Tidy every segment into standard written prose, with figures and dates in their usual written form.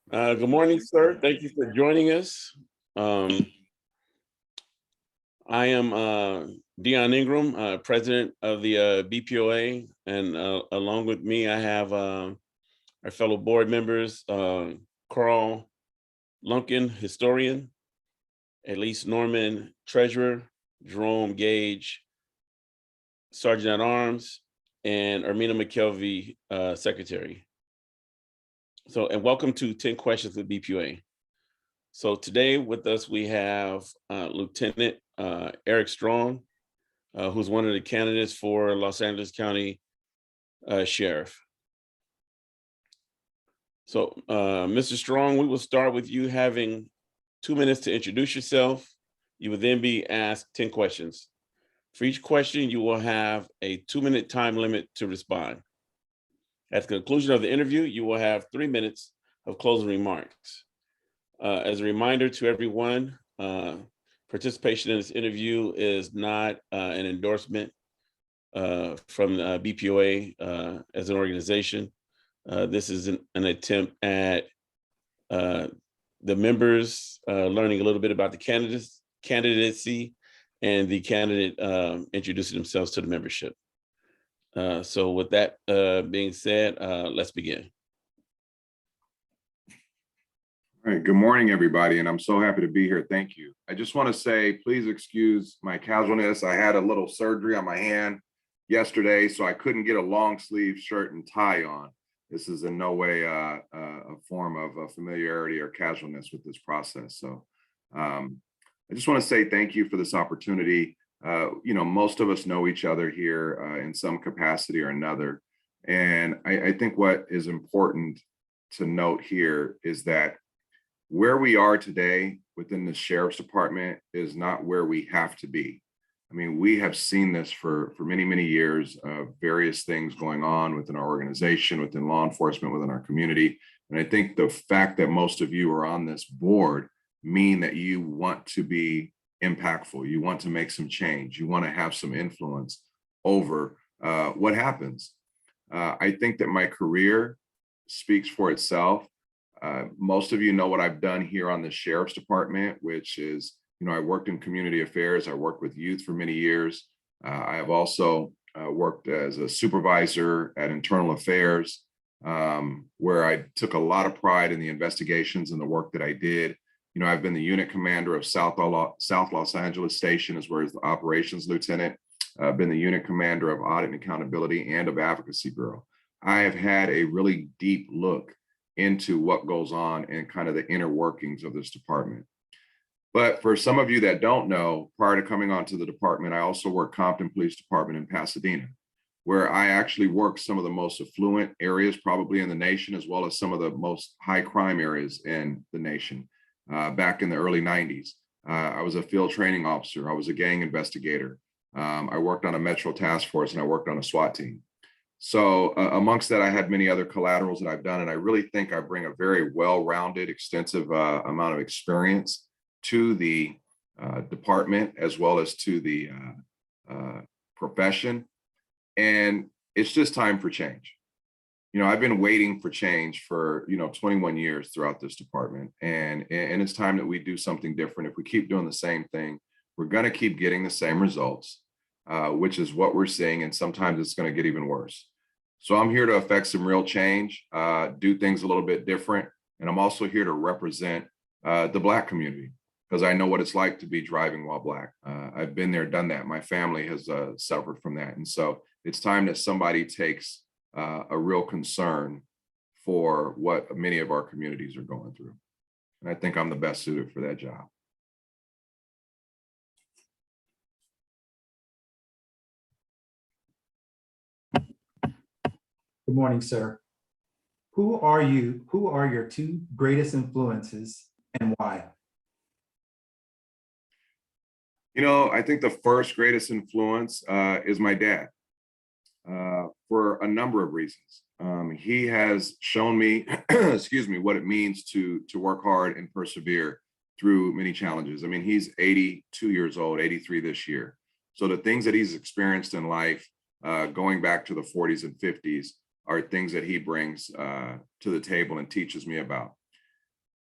Good morning, sir. Thank you for joining us. Um, I am Dion Ingram, president of the BPOA, and along with me, I have our fellow board members, Carl Lumpkin, historian, Elise Norman, treasurer, Jerome Gage, sergeant at arms, and Ermina McKelvey, secretary. And welcome to 10 Questions with BPOA. So today with us, we have Lieutenant Eric Strong, who's one of the candidates for Los Angeles County Sheriff. So Mr. Strong, we will start with you having 2 minutes to introduce yourself. You will then be asked 10 questions. For each question, you will have a 2-minute time limit to respond. At the conclusion of the interview, you will have 3 minutes of closing remarks. As a reminder to everyone, participation in this interview is not an endorsement from BPOA as an organization. This is an attempt at the members learning a little bit about the candidacy and the candidate introducing themselves to the membership. So with that being said, let's begin. All right, good morning, everybody, and I'm so happy to be here. Thank you. I just want to say, please excuse my casualness. I had a little surgery on my hand yesterday, so I couldn't get a long sleeve shirt and tie on. This is in no way a form of familiarity or casualness with this process. So I just want to say thank you for this opportunity. Most of us know each other here in some capacity or another. And I think what is important to note here is that where we are today within the Sheriff's Department is not where we have to be. I mean, we have seen this for many, many years of various things going on within our organization, within law enforcement, within our community. And I think the fact that most of you are on this board mean that you want to be impactful. You want to make some change. You want to have some influence over what happens. I think that my career speaks for itself. Most of you know what I've done here on the Sheriff's Department, which is, I worked in community affairs. I worked with youth for many years. I have also worked as a supervisor at internal affairs, where I took a lot of pride in the investigations and the work that I did. I've been the unit commander of South Los Angeles Station, as well as the operations lieutenant. I've been the unit commander of audit and accountability and of advocacy bureau. I have had a really deep look into what goes on and kind of the inner workings of this department. But for some of you that don't know, prior to coming onto the department, I also worked Compton Police Department in Pasadena, where I actually worked some of the most affluent areas probably in the nation, as well as some of the most high crime areas in the nation back in the early 90s. I was a field training officer. I was a gang investigator. I worked on a Metro task force and I worked on a SWAT team. So amongst that, I had many other collaterals that I've done, and I really think I bring a very well-rounded, extensive amount of experience to the department as well as to the profession. And it's just time for change. I've been waiting for change for 21 years throughout this department, and it's time that we do something different. If we keep doing the same thing, we're going to keep getting the same results. Which is what we're seeing, and sometimes it's going to get even worse. So I'm here to affect some real change, do things a little bit different, and I'm also here to represent the Black community, because I know what it's like to be driving while Black. I've been there, done that. My family has suffered from that, and so it's time that somebody takes a real concern for what many of our communities are going through, and I think I'm the best suited for that job. Good morning, sir. Who are you? Who are your 2 greatest influences and why? I think the first greatest influence is my dad for a number of reasons. He has shown me, excuse me, what it means to work hard and persevere through many challenges. I mean, he's 82 years old, 83 this year. So the things that he's experienced in life, going back to the 40s and 50s, are things that he brings to the table and teaches me about.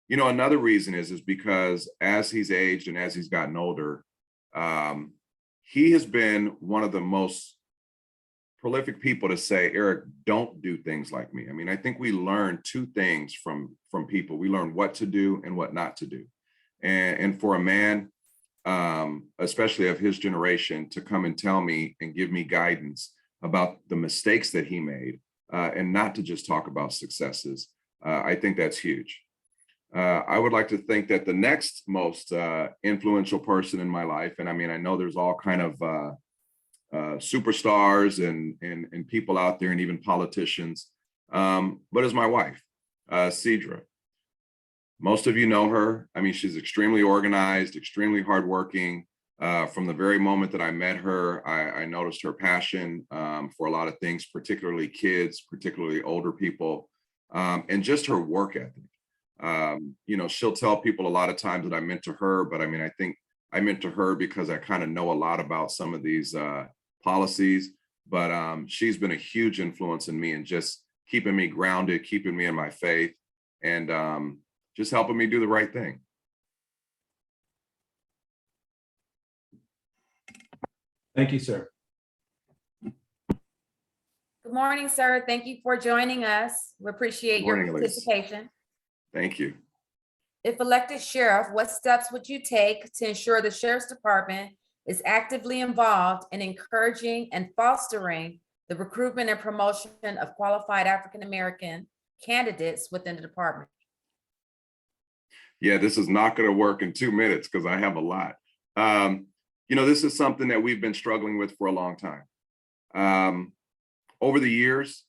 Another reason is because as he's aged and as he's gotten older, he has been one of the most prolific people to say, Eric, don't do things like me. I mean, I think we learn two things from people. We learn what to do and what not to do. And for a man, especially of his generation, to come and tell me and give me guidance about the mistakes that he made, and not to just talk about successes, I think that's huge. I would like to think that the next most influential person in my life, and I mean, I know there's all kind of superstars and people out there and even politicians, but is my wife, Cedra. Most of you know her. I mean, she's extremely organized, extremely hardworking. From the very moment that I met her, I noticed her passion for a lot of things, particularly kids, particularly older people, and just her work ethic. She'll tell people a lot of times that I mentor her, but I mean, I think I mentor her because I kind of know a lot about some of these policies, but she's been a huge influence in me and just keeping me grounded, keeping me in my faith, and just helping me do the right thing. Thank you, sir. Good morning, sir. Thank you for joining us. We appreciate Good your morning, ladies. participation. Thank you. If elected sheriff, what steps would you take to ensure the sheriff's department is actively involved in encouraging and fostering the recruitment and promotion of qualified African-American candidates within the department? Yeah, this is not going to work in 2 minutes because I have a lot. This is something that we've been struggling with for a long time. Over the years,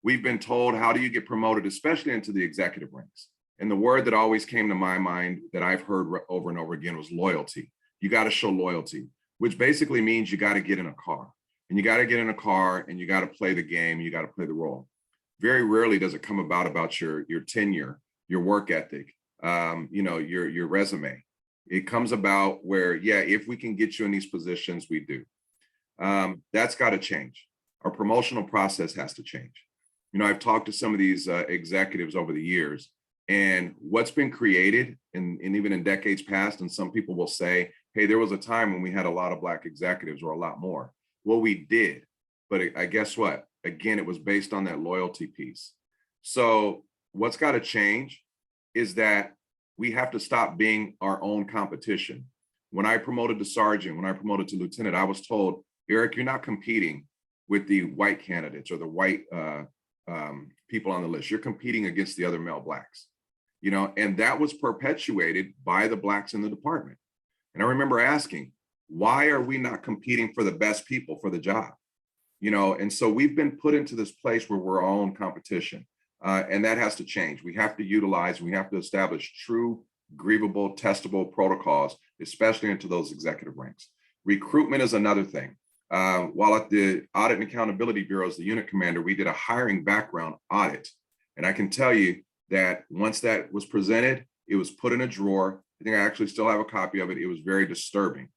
we've been told, how do you get promoted, especially into the executive ranks? And the word that always came to my mind that I've heard over and over again was loyalty. You got to show loyalty, which basically means you got to get in a car. And you got to get in a car and you got to play the game, you got to play the role. Very rarely does it come about your tenure, your work ethic, your resume. It comes about where, yeah, if we can get you in these positions, we do. That's got to change. Our promotional process has to change. I've talked to some of these executives over the years, and what's been created, and even in decades past, and some people will say, hey, there was a time when we had a lot of Black executives, or a lot more. Well, we did, but I guess what? Again, it was based on that loyalty piece. So what's got to change is that we have to stop being our own competition. When I promoted to sergeant, when I promoted to lieutenant, I was told, Eric, you're not competing with the white candidates or the white people on the list. You're competing against the other male Blacks, and that was perpetuated by the Blacks in the department. And I remember asking, why are we not competing for the best people for the job? And so we've been put into this place where we're our own competition. And that has to change. We have to establish true, grievable, testable protocols, especially into those executive ranks. Recruitment is another thing. While at the Audit and Accountability Bureau as the unit commander, we did a hiring background audit. And I can tell you that once that was presented, it was put in a drawer. I think I actually still have a copy of it. It was very disturbing.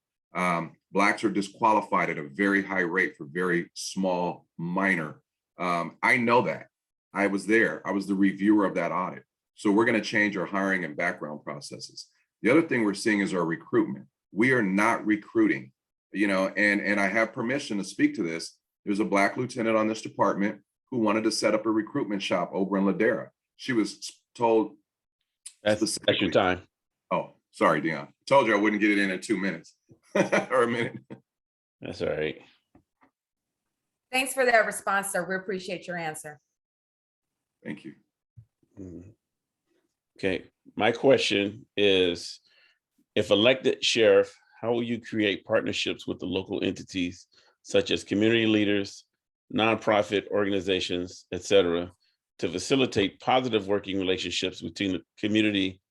Blacks are disqualified at a very high rate for very small, minor. I know that. I was there. I was the reviewer of that audit. So we're going to change our hiring and background processes. The other thing we're seeing is our recruitment. We are not recruiting, and I have permission to speak to this. There's a Black lieutenant on this department who wanted to set up a recruitment shop over in Ladera. She was told. That's your time. Oh, sorry, Dion. Told you I wouldn't get it in 2 minutes or a minute. That's all right. Thanks for that response, sir. We appreciate your answer. Thank you. Okay, my question is, if elected sheriff, how will you create partnerships with the local entities such as community leaders, nonprofit organizations, et cetera, to facilitate positive working relationships between the community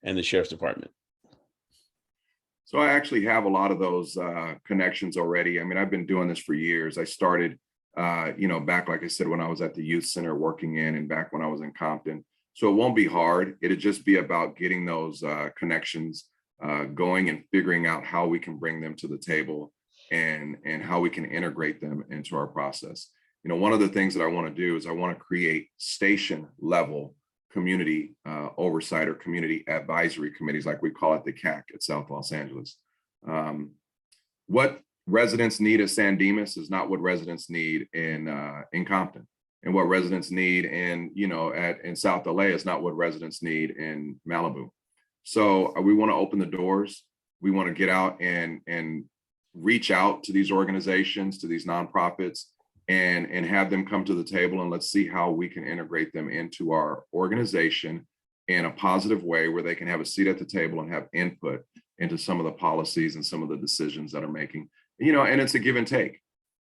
and the sheriff's department? So I actually have a lot of those connections already. I mean, I've been doing this for years. I started, back, like I said, when I was at the youth center working in, and back when I was in Compton. So it won't be hard. It'll just be about getting those connections going and figuring out how we can bring them to the table and how we can integrate them into our process. One of the things that I want to do is I want to create station level community oversight or community advisory committees, like we call it, the CAC at South Los Angeles. What residents need at San Dimas is not what residents need in Compton, and what residents need in South LA is not what residents need in Malibu. So we want to open the doors. We want to get out and reach out to these organizations, to these nonprofits, and have them come to the table, and let's see how we can integrate them into our organization in a positive way where they can have a seat at the table and have input into some of the policies and some of the decisions that are making, and it's a give and take.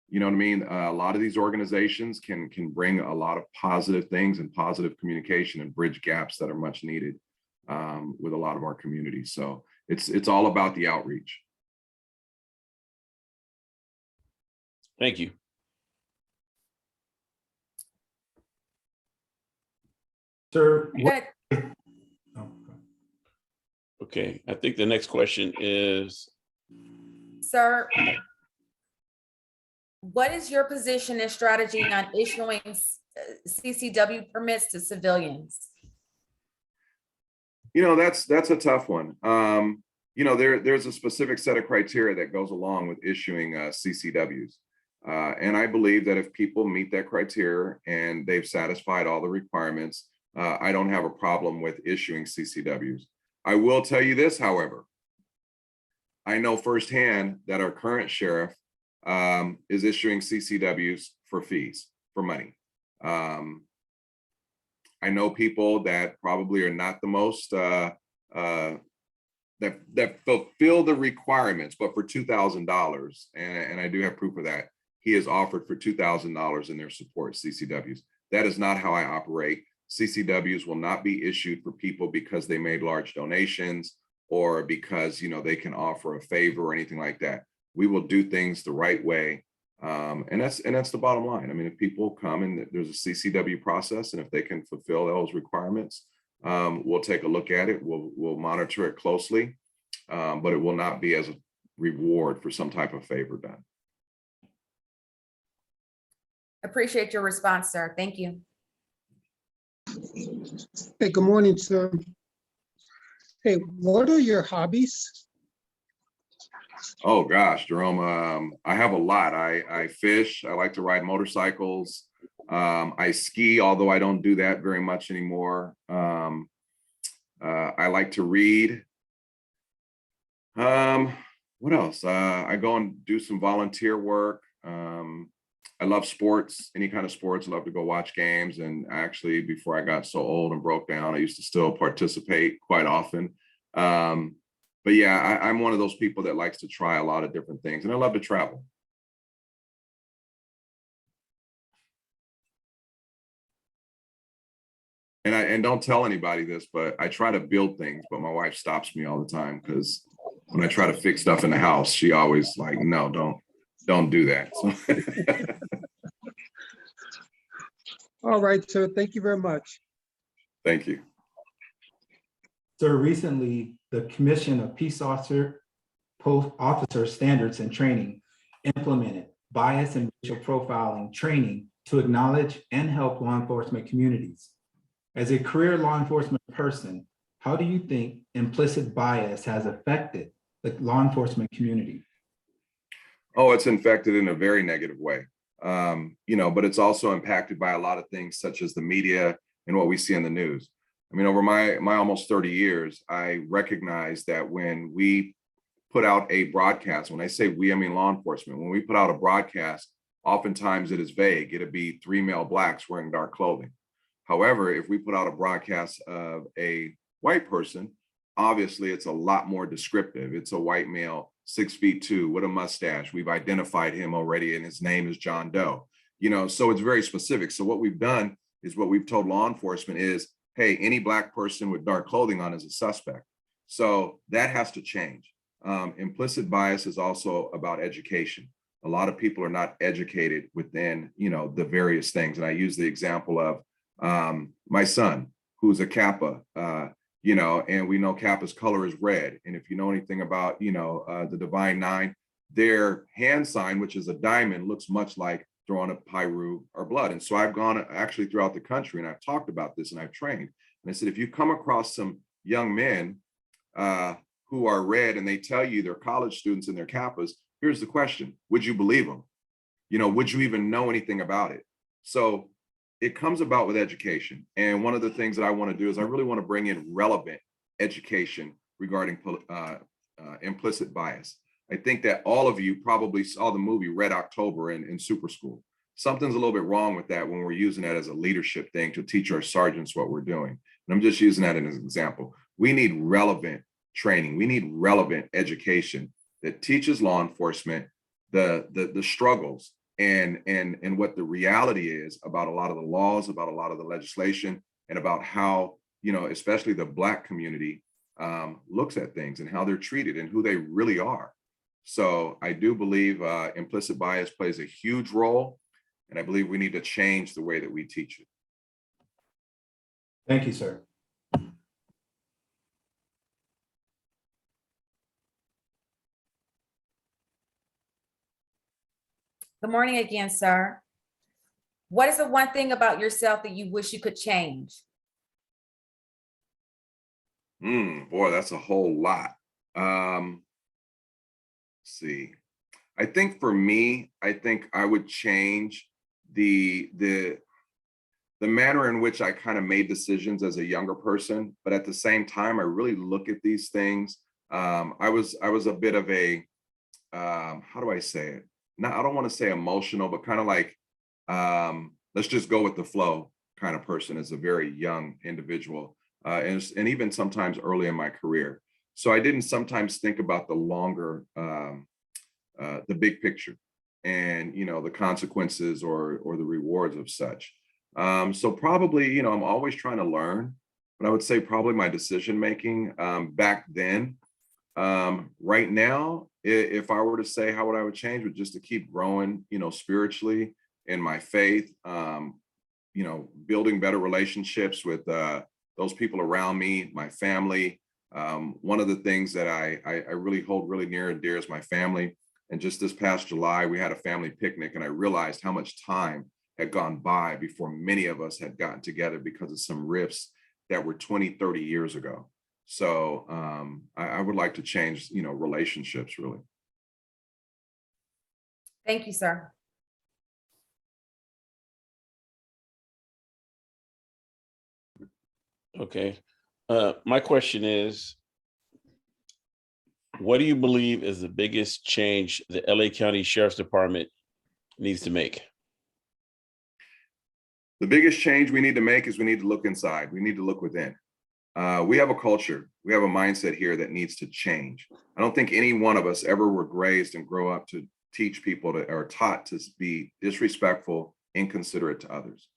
You know what I mean? A lot of these organizations can bring a lot of positive things and positive communication and bridge gaps that are much needed with a lot of our communities. So it's all about the outreach. Thank you. Sir, Good. oh, Okay, I think the next question is, Sir, what is your position and strategy on issuing CCW permits to civilians? That's a tough one. There's a specific set of criteria that goes along with issuing CCWs. And I believe that if people meet that criteria and they've satisfied all the requirements, I don't have a problem with issuing CCWs. I will tell you this, however, I know firsthand that our current sheriff is issuing CCWs for fees, for money. I know people that probably are not the most, that fulfill the requirements, but for $2,000, and I do have proof of that, he has offered for $2,000 in their support CCWs. That is not how I operate. CCWs will not be issued for people because they made large donations or because they can offer a favor or anything like that. We will do things the right way. And that's the bottom line. I mean, if people come and there's a CCW process, and if they can fulfill those requirements, we'll take a look at it. We'll monitor it closely, but it will not be as a reward for some type of favor done. Appreciate your response, sir. Thank you. Hey, good morning, sir. Hey, what are your hobbies? Oh gosh, Jerome, I have a lot. I fish. I like to ride motorcycles. I ski, although I don't do that very much anymore. I like to read. What else? I go and do some volunteer work. I love sports, any kind of sports. I love to go watch games. And actually, before I got so old and broke down, I used to still participate quite often. But yeah, I'm one of those people that likes to try a lot of different things, and I love to travel. And don't tell anybody this, but I try to build things, but my wife stops me all the time because when I try to fix stuff in the house, she always like, no, don't do that. So. All right, sir. Thank you very much. Thank you. sir, recently, the Commission of Peace Officer Standards and Training implemented bias and racial profiling training to acknowledge and help law enforcement communities. As a career law enforcement person, how do you think implicit bias has affected the law enforcement community? Oh, it's infected in a very negative way. But it's also impacted by a lot of things such as the media and what we see in the news. I mean, over my almost 30 years, I recognize that when we put out a broadcast, when I say we, I mean law enforcement, when we put out a broadcast, oftentimes it is vague. It'll be 3 male blacks wearing dark clothing. However, if we put out a broadcast of a white person, obviously it's a lot more descriptive. It's a white male, 6'2" with a mustache. We've identified him already, and his name is John Doe. So it's very specific. So what we've done is what we've told law enforcement is, hey, any black person with dark clothing on is a suspect. So that has to change. Implicit bias is also about education. A lot of people are not educated within, the various things. And I use the example of my son, who's a Kappa, and we know Kappa's color is red. And if you know anything about, the Divine Nine, their hand sign, which is a diamond, looks much like throwing a pyru or blood. And so I've gone actually throughout the country and I've talked about this and I've trained. And I said, if you come across some young men who are red and they tell you they're college students in their Kappas, here's the question: would you believe them? You know, would you even know anything about it? So it comes about with education. And one of the things that I want to do is I really want to bring in relevant education regarding implicit bias. I think that all of you probably saw the movie Red October in Super School. Something's a little bit wrong with that when we're using that as a leadership thing to teach our sergeants what we're doing. And I'm just using that as an example. We need relevant training. We need relevant education that teaches law enforcement the struggles and what the reality is about a lot of the laws, about a lot of the legislation, and about how, you know, especially the Black community looks at things and how they're treated and who they really are. So I do believe implicit bias plays a huge role, and I believe we need to change the way that we teach it. Thank you, sir. Good morning again, sir. What is the one thing about yourself that you wish you could change? Boy, that's a whole lot. Let's see. I think for me, I think I would change the manner in which I kind of made decisions as a younger person, but at the same time, I really look at these things. I was a bit of a how do I say it? I don't want to say emotional, but kind of like let's just go with the flow kind of person as a very young individual, and even sometimes early in my career. So I didn't sometimes think about the longer, the big picture, and you know, the consequences or the rewards of such. So probably, you know, I'm always trying to learn, but I would say probably my decision making back then. Right now, if I were to say how would I would change, would just to keep growing, you know, spiritually in my faith, you know, building better relationships with those people around me, my family. One of the things that I really hold really near and dear is my family. And just this past July, we had a family picnic, and I realized how much time had gone by before many of us had gotten together because of some rifts that were 20, 30 years ago. So I would like to change, you know, relationships really. Thank you, sir. Okay. My question is, what do you believe is the biggest change the LA County Sheriff's Department needs to make? The biggest change we need to make is we need to look inside. We need to look within. We have a culture, we have a mindset here that needs to change. I don't think any one of us ever were raised and grow up to teach people to, or taught to be disrespectful, inconsiderate to others.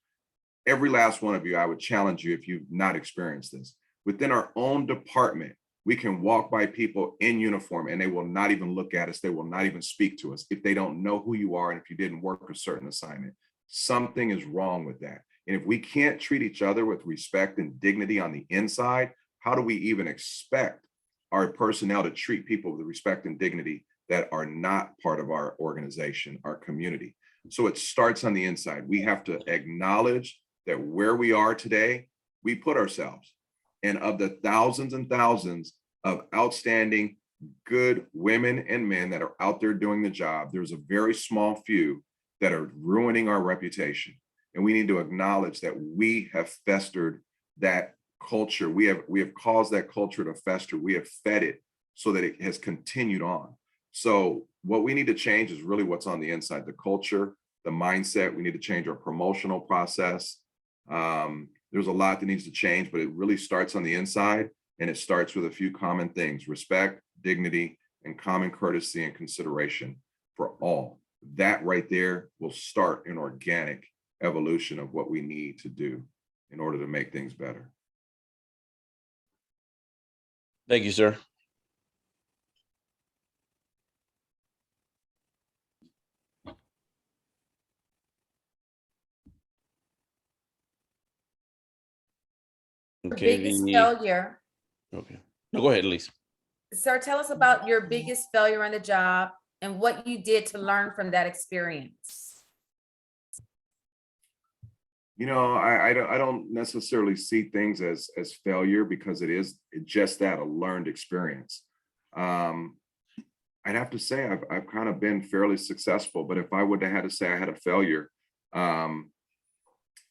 Every last one of you, I would challenge you if you've not experienced this. Within our own department, we can walk by people in uniform and they will not even look at us. They will not even speak to us if they don't know who you are and if you didn't work a certain assignment. Something is wrong with that. And if we can't treat each other with respect and dignity on the inside, how do we even expect our personnel to treat people with respect and dignity that are not part of our organization, our community? So it starts on the inside. We have to acknowledge that where we are today, we put ourselves. And of the thousands and thousands of outstanding, good women and men that are out there doing the job, there's a very small few that are ruining our reputation. And we need to acknowledge that we have festered that culture. We have caused that culture to fester. We have fed it so that it has continued on. So what we need to change is really what's on the inside, the culture, the mindset. We need to change our promotional process. There's a lot that needs to change, but it really starts on the inside, and it starts with a few common things: respect, dignity, and common courtesy and consideration for all. That right there will start an organic evolution of what we need to do in order to make things better. Thank you, sir. Okay. Biggest failure. Okay. No, go ahead, Elise. Sir, tell us about your biggest failure on the job and what you did to learn from that experience. I don't necessarily see things as failure, because it's just that, a learned experience. I'd have to say I've kind of been fairly successful, but if I would have had to say I had a failure,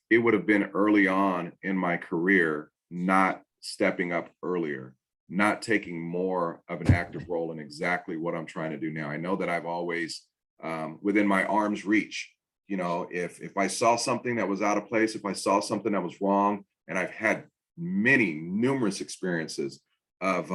it would have been early on in my career, not stepping up earlier, not taking more of an active role in exactly what I'm trying to do now. I know that I've always, within my arm's reach, if I saw something that was out of place, if I saw something that was wrong, and I've had numerous experiences of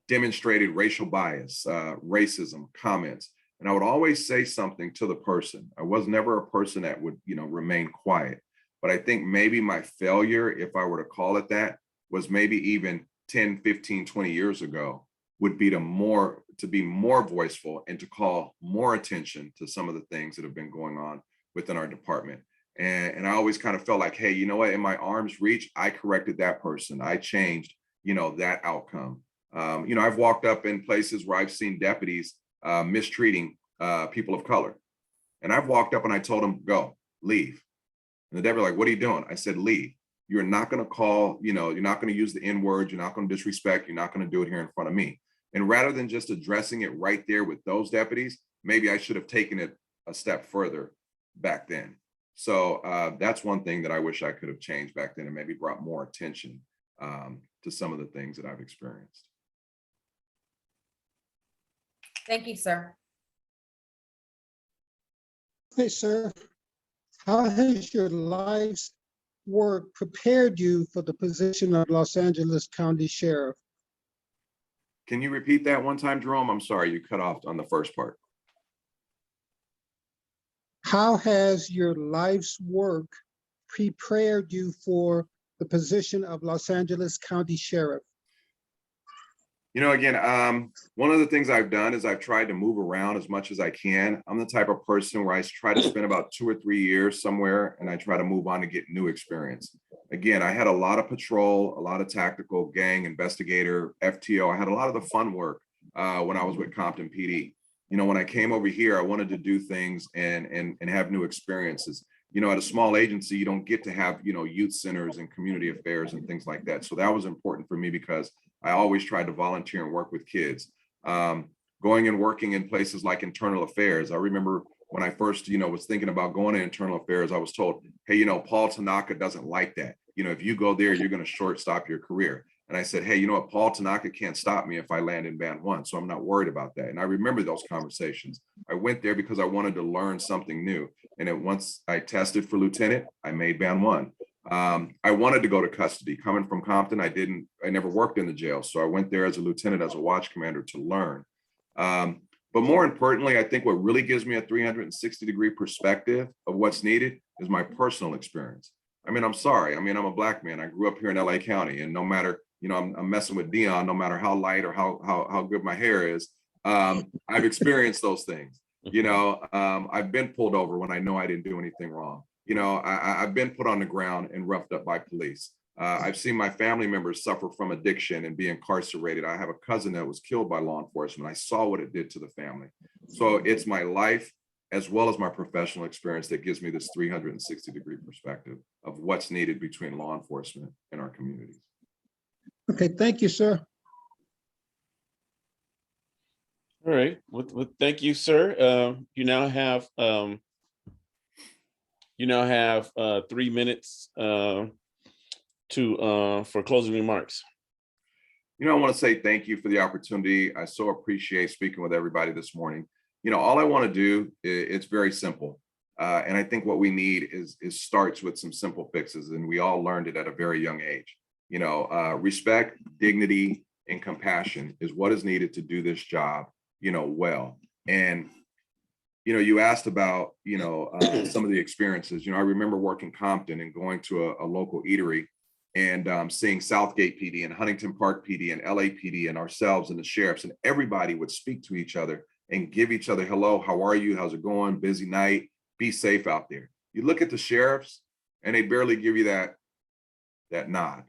demonstrated racial bias, racism, comments. And I would always say something to the person. I was never a person that would, remain quiet. But I think maybe my failure, if I were to call it that, was maybe even 10, 15, 20 years ago, would be to be more voiceful and to call more attention to some of the things that have been going on within our department. And I always kind of felt like, hey, you know what, in my arm's reach, I corrected that person. I changed, that outcome. I've walked up in places where I've seen deputies mistreating people of color. And I've walked up and I told them, go, leave. And the deputy like, what are you doing? I said, leave. You're not going to call, you're not going to use the N word. You're not going to disrespect. You're not going to do it here in front of me. And rather than just addressing it right there with those deputies, maybe I should have taken it a step further back then. So that's one thing that I wish I could have changed back then, and maybe brought more attention to some of the things that I've experienced. Thank you, sir. Hey, sir, how has your life's work prepared you for the position of Los Angeles County Sheriff? Can you repeat that one time, Jerome? I'm sorry, you cut off on the first part. How has your life's work prepared you for the position of Los Angeles County Sheriff? Again, one of the things I've done is I've tried to move around as much as I can. I'm the type of person where I try to spend about 2 or 3 years somewhere, and I try to move on to get new experience. Again, I had a lot of patrol, a lot of tactical, gang, investigator, FTO. I had a lot of the fun work when I was with Compton PD. When I came over here, I wanted to do things and have new experiences. At a small agency, you don't get to have, youth centers and community affairs and things like that. So that was important for me, because I always tried to volunteer and work with kids. Going and working in places like internal affairs. I remember when I first, was thinking about going to internal affairs, I was told, hey, Paul Tanaka doesn't like that. If you go there, you're going to shortstop your career. And I said, hey, you know what? Paul Tanaka can't stop me if I land in Band 1. So I'm not worried about that. And I remember those conversations. I went there because I wanted to learn something new. And then once I tested for lieutenant, I made Band 1. I wanted to go to custody. Coming from Compton, I never worked in the jail. So I went there as a lieutenant, as a watch commander, to learn. But more importantly, I think what really gives me a 360-degree perspective of what's needed is my personal experience. I'm sorry. I'm a Black man. I grew up here in LA County, and no matter, I'm messing with Dion, no matter how light or how good my hair is, I've experienced those things. I've been pulled over when I know I didn't do anything wrong. I've been put on the ground and roughed up by police. I've seen my family members suffer from addiction and be incarcerated. I have a cousin that was killed by law enforcement. I saw what it did to the family. So it's my life as well as my professional experience that gives me this 360-degree perspective of what's needed between law enforcement and our communities. Okay, thank you, sir. All right. Well, thank you, sir. You now have 3 minutes for closing remarks. I want to say thank you for the opportunity. I so appreciate speaking with everybody this morning. All I want to do, it's very simple. And I think what we need is starts with some simple fixes. And we all learned it at a very young age. Respect, dignity, and compassion is what is needed to do this job, well. And, you asked about, some of the experiences. I remember working Compton and going to a local eatery and seeing Southgate PD and Huntington Park PD and LAPD and ourselves and the sheriffs, and everybody would speak to each other and give each other, hello, how are you? How's it going? Busy night. Be safe out there. You look at the sheriffs and they barely give you that nod.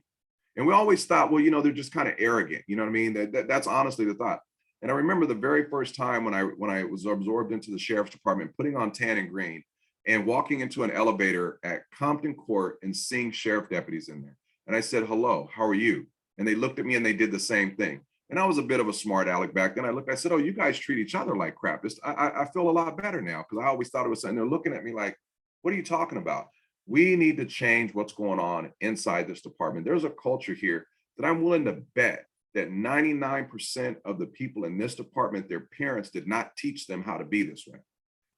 And we always thought, well, they're just kind of arrogant. You know what I mean? That's honestly the thought. And I remember the very first time when I was absorbed into the sheriff's department, putting on tan and green, and walking into an elevator at Compton Court and seeing sheriff deputies in there. And I said, hello, how are you? And they looked at me and they did the same thing. And I was a bit of a smart aleck back then. I said, oh, you guys treat each other like crap. I feel a lot better now, because I always thought it was something. They're looking at me like, what are you talking about? We need to change what's going on inside this department. There's a culture here that I'm willing to bet that 99% of the people in this department, their parents did not teach them how to be this way,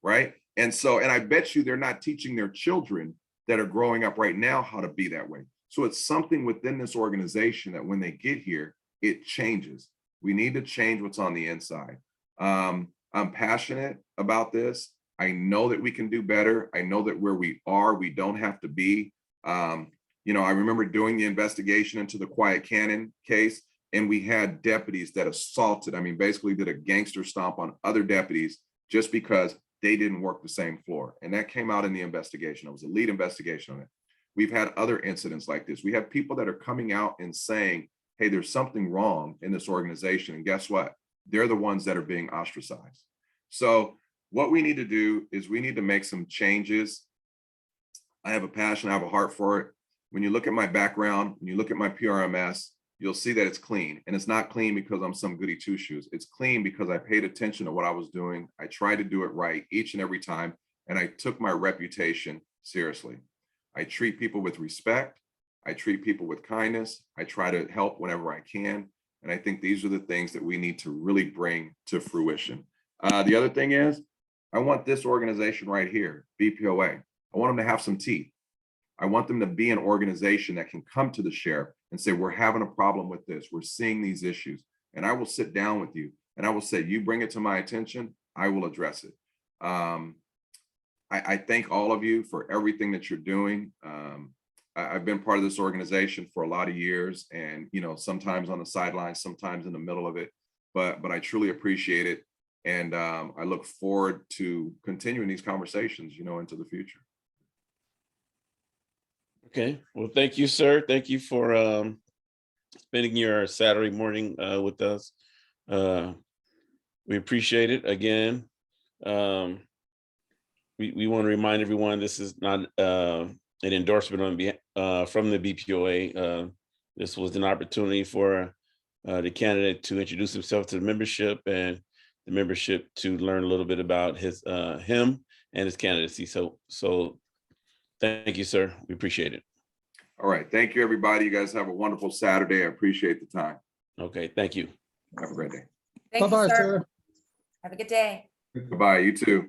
right? And I bet you they're not teaching their children that are growing up right now how to be that way. So it's something within this organization that when they get here, it changes. We need to change what's on the inside. I'm passionate about this. I know that we can do better. I know that where we are, we don't have to be. I remember doing the investigation into the Quiet Cannon case, and we had deputies that assaulted, basically did a gangster stomp on other deputies just because they didn't work the same floor. And that came out in the investigation. It was a lead investigation on it. We've had other incidents like this. We have people that are coming out and saying, hey, there's something wrong in this organization. And guess what? They're the ones that are being ostracized. So what we need to do is we need to make some changes. I have a passion, I have a heart for it. When you look at my background, when you look at my PRMS, you'll see that it's clean. And it's not clean because I'm some goody two shoes. It's clean because I paid attention to what I was doing. I tried to do it right each and every time. And I took my reputation seriously. I treat people with respect. I treat people with kindness. I try to help whenever I can. And I think these are the things that we need to really bring to fruition. The other thing is, I want this organization right here, BPOA. I want them to have some teeth. I want them to be an organization that can come to the sheriff and say, we're having a problem with this. We're seeing these issues. And I will sit down with you and I will say, you bring it to my attention, I will address it. I thank all of you for everything that you're doing. I've been part of this organization for a lot of years, and sometimes on the sidelines, sometimes in the middle of it, but I truly appreciate it. And I look forward to continuing these conversations, into the future. Okay, well, thank you, sir. Thank you for spending your Saturday morning with us. We appreciate it. Again, we want to remind everyone this is not an endorsement from the BPOA. This was an opportunity for the candidate to introduce himself to the membership, and the membership to learn a little bit about him and his candidacy. So thank you, sir. We appreciate it. All right. Thank you, everybody. You guys have a wonderful Saturday. I appreciate the time. Okay. Thank you. Have a great day. Thank you, Bye-bye, sir. sir. Have a good day. Goodbye. You too.